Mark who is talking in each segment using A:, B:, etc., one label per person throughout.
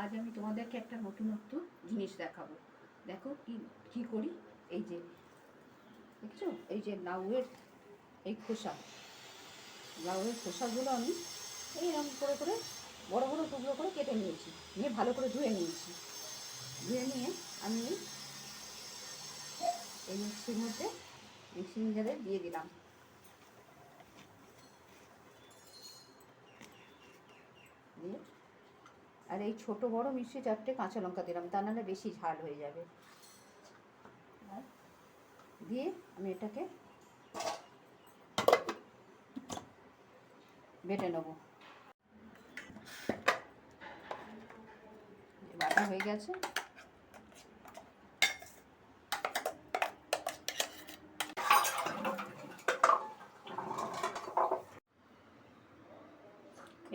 A: আজ আমি তোমাদেরকে একটা নতুনত্ব জিনিস দেখাবো। দেখো কি কি করি। এই যে দেখছো, এই যে লাউয়ের এই লাউয়ের খোসাগুলো আমি এইরকম করে করে বড় বড় টুকরো করে কেটে নিয়েছি, নিয়ে ভালো করে ধুয়ে নিয়েছি। ধুয়ে নিয়ে আমি এই মিক্সির জারে দিয়ে দিলাম। দিয়ে আর এই ছোট বড় মিষ্টি 4টে কাঁচা লঙ্কা দিলাম, তা নাহলে বেশি ঝাল হয়ে যাবে। দিয়ে আমি এটাকে বেটে নেবো। বাটা হয়ে গেছে।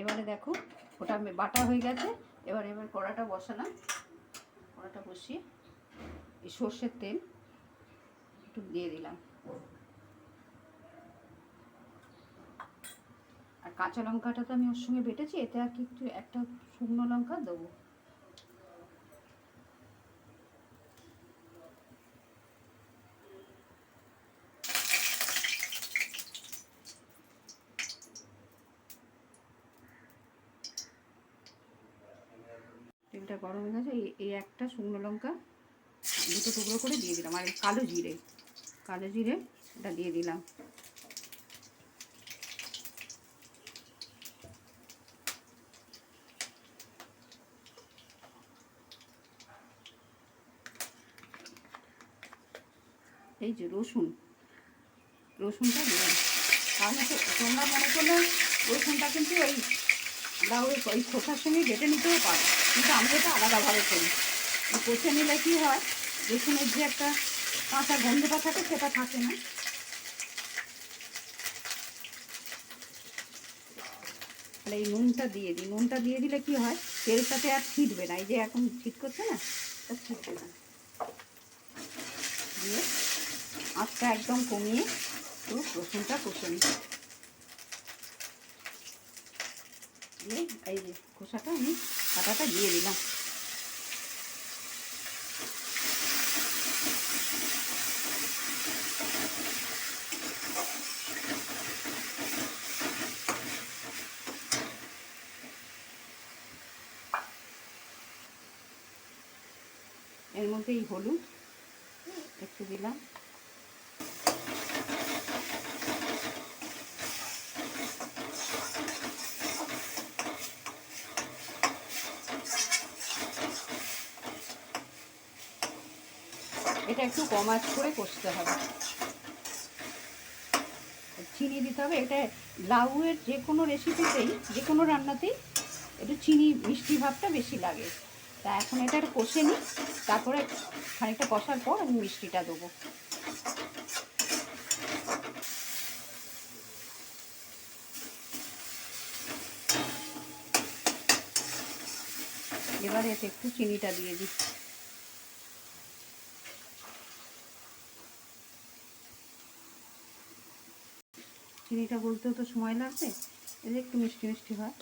A: এবারে দেখো ওটা বাটা হয়ে গেছে। এবার কড়াটা বসালাম। কড়াটা বসিয়ে এই সর্ষের তেল একটু দিয়ে দিলাম, আর কাঁচা লঙ্কাটা তো আমি ওর সঙ্গে বেটেছি, এতে আর কি একটু একটা শুকনো লঙ্কা দেবো। তেলটা গরম হয়ে গেছে। এই একটা শুকনো লঙ্কা দুটো টুকরো করে দিয়ে দিলাম, আর কালো জিরে এটা দিয়ে দিলাম। এই যে রসুনটা দিলাম। কারণ তোমরা মনে করলে রসুনটা কিন্তু ওই খোসার সঙ্গে বেটে নিতেও পারো, কিন্তু আমি এটা আলাদাভাবে করি। কষে নিলে কী হয়, রসুনের যে একটা কাঁচা গন্ধটা থাকে সেটা থাকে না। তাহলে এই নুনটা দিয়ে দিই। নুনটা দিয়ে দিলে কি হয়, তেলটাতে আর ছিটবে না। এই যে এখন ছিট করছে না, তা ছিটবে না। দিয়ে আঁচটা একদম কমিয়ে তো রসুনটা কষে নিই। দিয়ে এই যে খোসাটা আমি কাটাটা দিয়ে দিলাম। এর মধ্যে এই হলুদ একটু দিলাম, এটা একটু কম আঁচ করে কষতে হবে। চিনি দিতে হবে। এটা লাউয়ের যে কোনো রেসিপিতেই, যে কোনো রান্নাতেই একটু চিনি মিষ্টি ভাবটা বেশি লাগে। তা এখন এটা একটু কষে নিই, তারপরে খানিকটা কষার পর আমি মিষ্টিটা দেবো। এবারে এতে একটু চিনিটা দিয়ে দিই। চিনিটা বলতেও তো সময় লাগবে, এতে একটু মিষ্টি মিষ্টি হয়।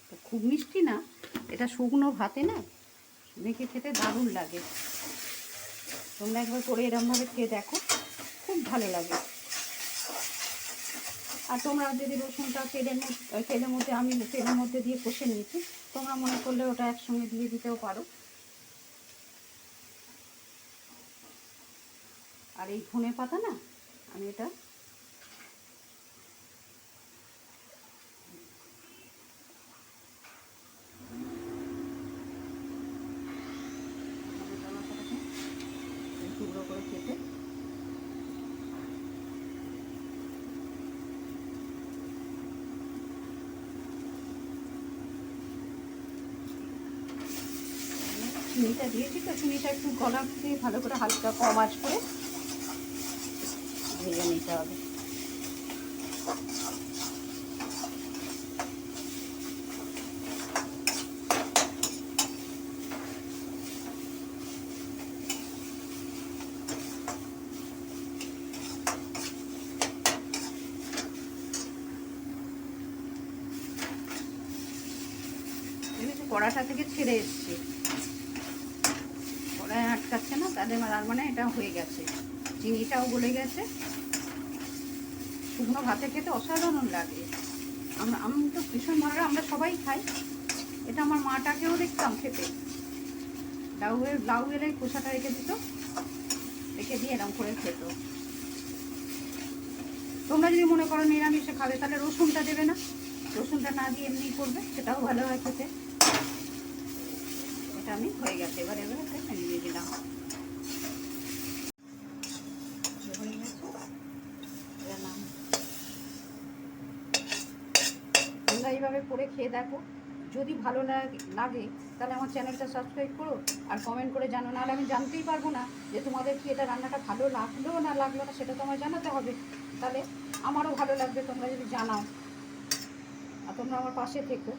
A: তো খুব মিষ্টি না, এটা শুকনো ভাতে না মেখে খেতে দারুণ লাগে। তোমরা একবার করে এরমভাবে খেয়ে দেখো, খুব ভালো লাগে। আর তোমরা যদি রসুনটা তেলের মধ্যে আমি তেলের মধ্যে দিয়ে কষে নিয়েছি, তোমরা মনে করলে ওটা একসঙ্গে দিয়ে দিতেও পারো। আর এই ধনে পাতা না, আমি এটা টুকরো করে কেটে চিনিটা দিয়েছি, তো চিনিটা একটু গলা দিয়ে ভালো করে হালকা কম আঁচ করে ভেজে নিতে হবে। কড়াটা থেকে ছেড়ে এসছে, কড়াই আটকাচ্ছে না, তাহলে তার মানে এটা হয়ে গেছে। চিনিটাও গলে গেছে। শুকনো ভাতে খেতে অসাধারণ লাগে। আমি তো ভীষণ ভালো, আমরা সবাই খাই এটা। আমার মাটাকেও দেখতাম খেতে। লাউ এলে খোসাটা রেখে দিত, রেখে দিয়ে এরকম করে খেত। তোমরা যদি মনে করো নিরামিষে খাবে তাহলে রসুনটা দেবে না, রসুনটা না দিয়ে এমনি করবে, সেটাও ভালো হয় খেতে। এটা আমি হয়ে গেছে, এবারে দিয়ে দিলাম। হয়ে গেছে, তোমরা এইভাবে করে খেয়ে দেখো। যদি ভালো লাগে তাহলে আমার চ্যানেলটা সাবস্ক্রাইব করো আর কমেন্ট করে জানো, নাহলে আমি জানতেই পারবো না যে তোমাদের কি এটা রান্নাটা ভালো লাগলো না লাগলো না, সেটা তোমায় জানাতে হবে। তাহলে আমারও ভালো লাগবে তোমরা যদি জানাও, আর তোমরা আমার পাশে থেকো।